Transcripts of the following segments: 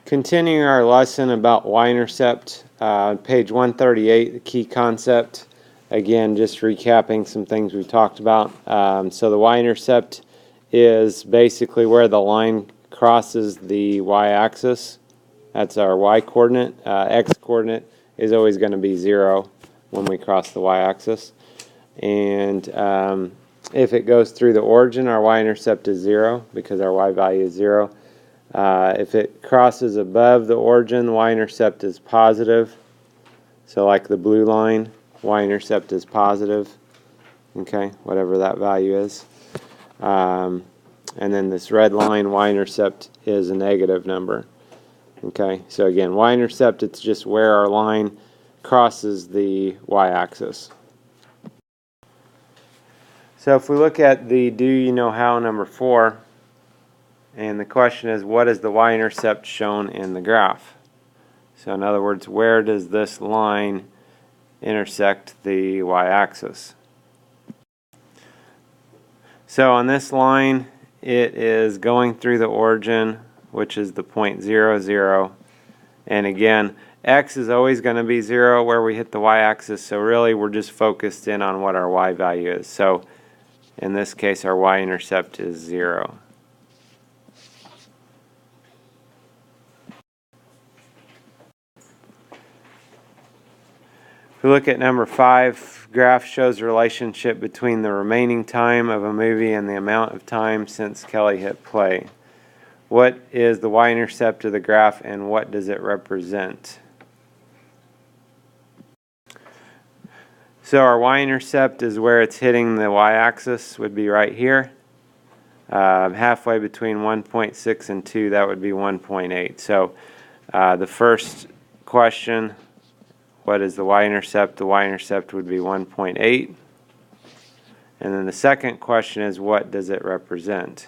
Continuing our lesson about y-intercept, page 138, the key concept. Again, just recapping some things we've talked about. So the y-intercept is basically where the line crosses the y-axis. That's our y-coordinate. X-coordinate is always going to be 0 when we cross the y-axis. And if it goes through the origin, our y-intercept is 0 because our y value is 0. If it crosses above the origin, y-intercept is positive. So like the blue line, y-intercept is positive. Okay, whatever that value is. And then this red line, y-intercept is a negative number. Okay, so again, y-intercept, it's just where our line crosses the y-axis. So if we look at the do you know how number 4, and the question is, what is the y-intercept shown in the graph? So in other words, where does this line intersect the y-axis? So on this line, it is going through the origin, which is the point 0, 0. And again, x is always going to be 0 where we hit the y-axis, so really we're just focused in on what our y value is. So in this case, our y-intercept is 0. If we look at number 5, graph shows the relationship between the remaining time of a movie and the amount of time since Kelly hit play. What is the y-intercept of the graph and what does it represent? So our y-intercept is where it's hitting the y-axis, would be right here. Halfway between 1.6 and 2, that would be 1.8. So the first question, what is the y-intercept? The y-intercept would be 1.8. And then the second question is, what does it represent?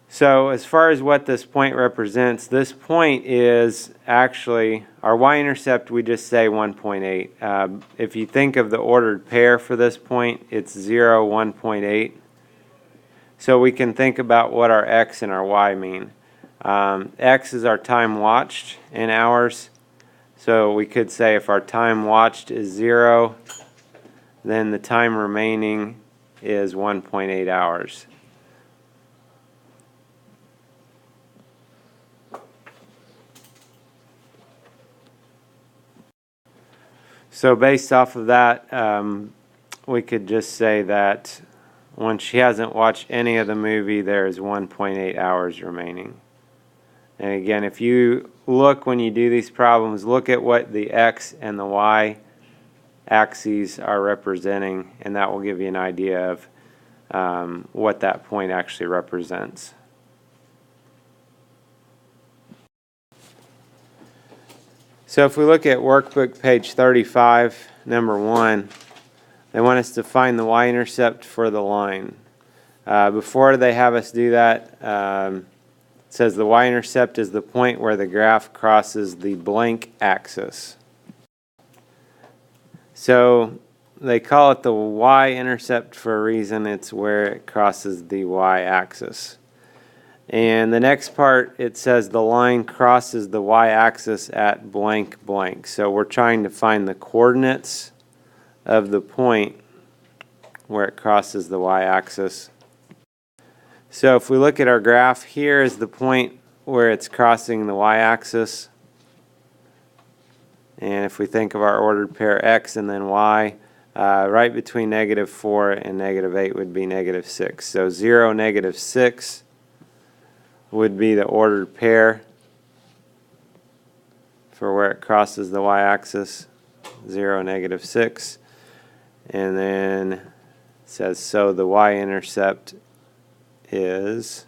So as far as what this point represents, this point is actually, our y-intercept, we just say 1.8. If you think of the ordered pair for this point, it's 0, 1.8. So we can think about what our x and our y mean. X is our time watched in hours. So we could say if our time watched is 0, then the time remaining is 1.8 hours. So based off of that, we could just say that when she hasn't watched any of the movie, there is 1.8 hours remaining. And again, if you look when you do these problems, look at what the x and the y axes are representing, and that will give you an idea of what that point actually represents. So if we look at workbook page 35, number 1, they want us to find the y-intercept for the line. Before they have us do that, it says the y-intercept is the point where the graph crosses the blank axis. So they call it the y-intercept for a reason. It's where it crosses the y-axis. And the next part, it says the line crosses the y-axis at blank blank. So we're trying to find the coordinates of the point where it crosses the y-axis. So if we look at our graph, here is the point where it's crossing the y-axis. And if we think of our ordered pair x and then y, right between -4 and -8 would be -6. So 0, -6 would be the ordered pair for where it crosses the y-axis. 0, -6. And then it says, so the y-intercept is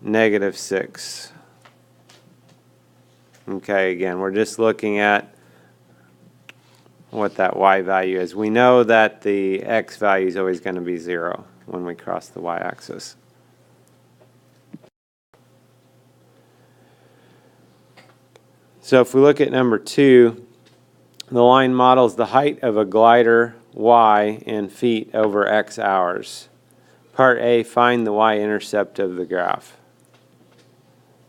-6. Okay, again, we're just looking at what that y value is. We know that the x value is always going to be 0 when we cross the y-axis. So if we look at number 2, the line models the height of a glider y in feet over x hours. Part A, find the y-intercept of the graph.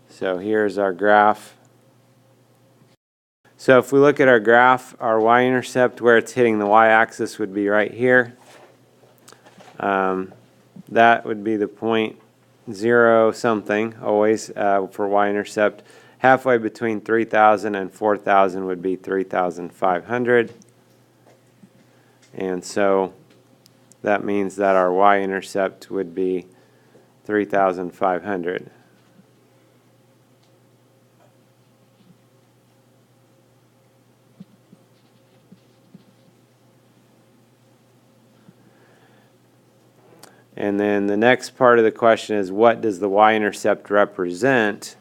So here's our graph. So if we look at our graph, our y-intercept where it's hitting the y-axis would be right here. That would be the point 0 something always for y-intercept. Halfway between 3,000 and 4,000 would be 3,500. And so that means that our y-intercept would be 3,500. And then the next part of the question is, what does the y-intercept represent?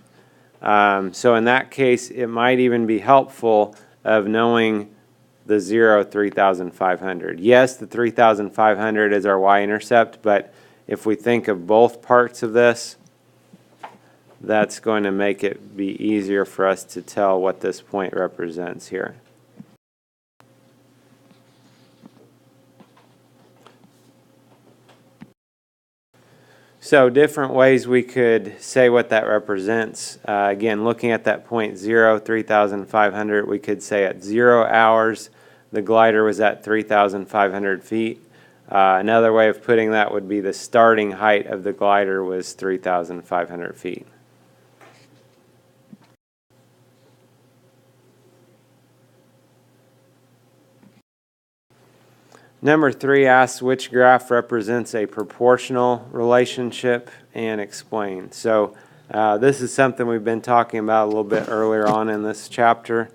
So in that case, it might even be helpful of knowing the 0, 3,500. Yes, the 3,500 is our y-intercept, but if we think of both parts of this, that's going to make it be easier for us to tell what this point represents here. So different ways we could say what that represents. Again, looking at that point 0, 3,500, we could say at 0 hours the glider was at 3,500 feet. Another way of putting that would be the starting height of the glider was 3,500 feet. Number 3 asks which graph represents a proportional relationship and explain. So this is something we've been talking about a little bit earlier on in this chapter.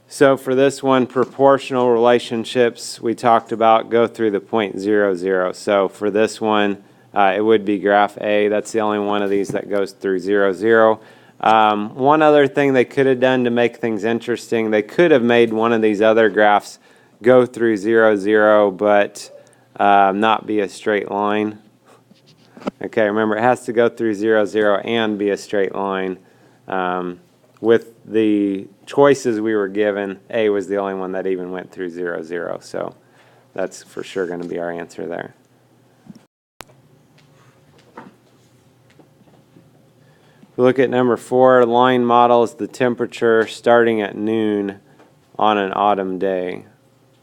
So for this one, proportional relationships we talked about go through the point 0, 0. So for this one, it would be graph A. That's the only one of these that goes through 0, 0. One other thing they could have done to make things interesting, they could have made one of these other graphs go through 0, 0, but not be a straight line. Okay, remember it has to go through 0, 0 and be a straight line. With the choices we were given, A was the only one that even went through 0, 0. So that's for sure going to be our answer there. We look at number 4, line models the temperature starting at noon on an autumn day.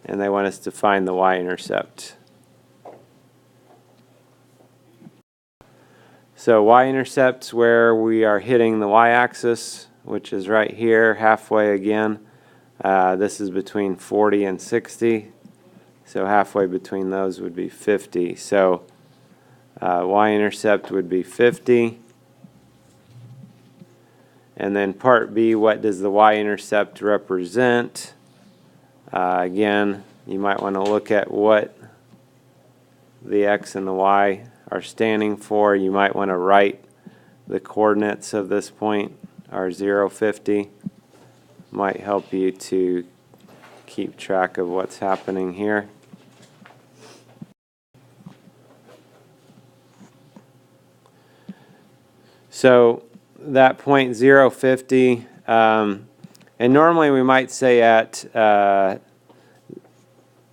And they want us to find the y-intercept. So y-intercept's where we are hitting the y-axis, which is right here, halfway again. This is between 40 and 60. So halfway between those would be 50. So y-intercept would be 50. And then part B, what does the y-intercept represent? Again, you might want to look at what the x and the y are standing for. You might want to write the coordinates of this point are 0, 50. Might help you to keep track of what's happening here. So that point 0, 50, and normally we might say at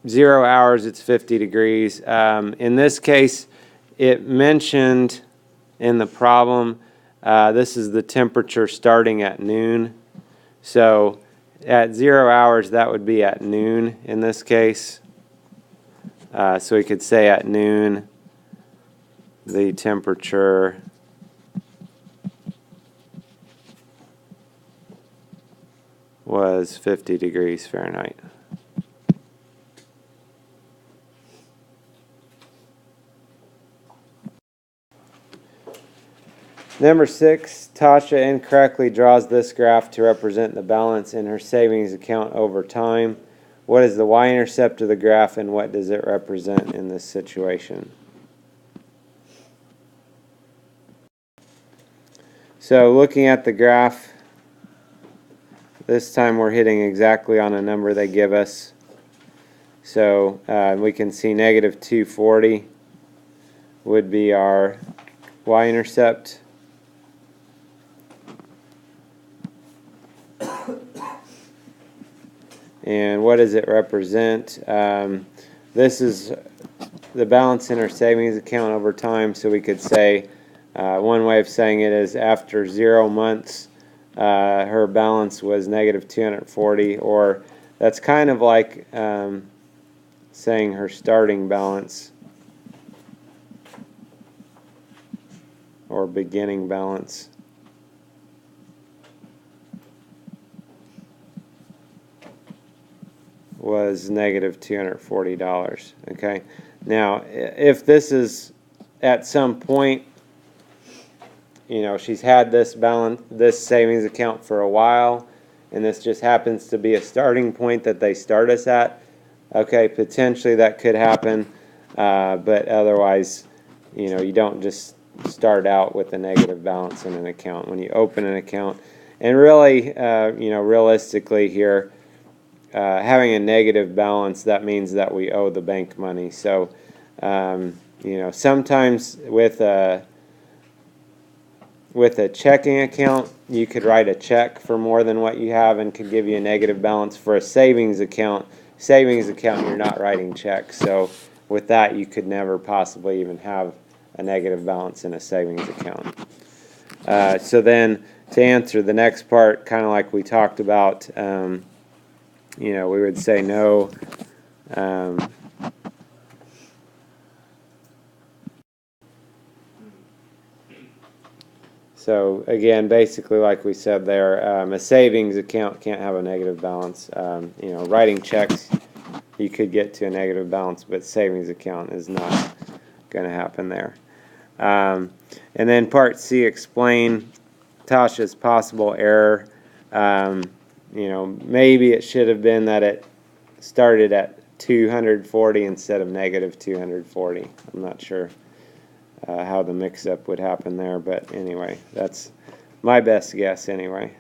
0 hours it's 50 degrees. In this case, it mentioned in the problem, this is the temperature starting at noon. So at 0 hours, that would be at noon in this case. So we could say at noon, the temperature was 50 degrees Fahrenheit. Number 6, Tasha incorrectly draws this graph to represent the balance in her savings account over time. What is the y-intercept of the graph and what does it represent in this situation? So looking at the graph, this time we're hitting exactly on a number they give us. So we can see negative 240 would be our y-intercept. And what does it represent? This is the balance in her savings account over time. So we could say, one way of saying it is after 0 months, her balance was negative 240, or that's kind of like saying her starting balance or beginning balance was negative $240. Okay, now if this is at some point, you know, she's had this balance, this savings account for a while, and this just happens to be a starting point that they start us at, okay, potentially that could happen, but otherwise, you know, you don't just start out with a negative balance in an account when you open an account. And really, you know, realistically here, having a negative balance, that means that we owe the bank money. So, you know, sometimes with a checking account, you could write a check for more than what you have and could give you a negative balance. For a savings account, you're not writing checks. So with that, you could never possibly even have a negative balance in a savings account. So then to answer the next part, kind of like we talked about, you know, we would say no. So again, basically like we said there, a savings account can't have a negative balance. You know, writing checks, you could get to a negative balance, but savings account is not going to happen there. And then part C, explain Tasha's possible error. You know, maybe it should have been that it started at 240 instead of negative 240. I'm not sure how the mix-up would happen there, but anyway, that's my best guess anyway.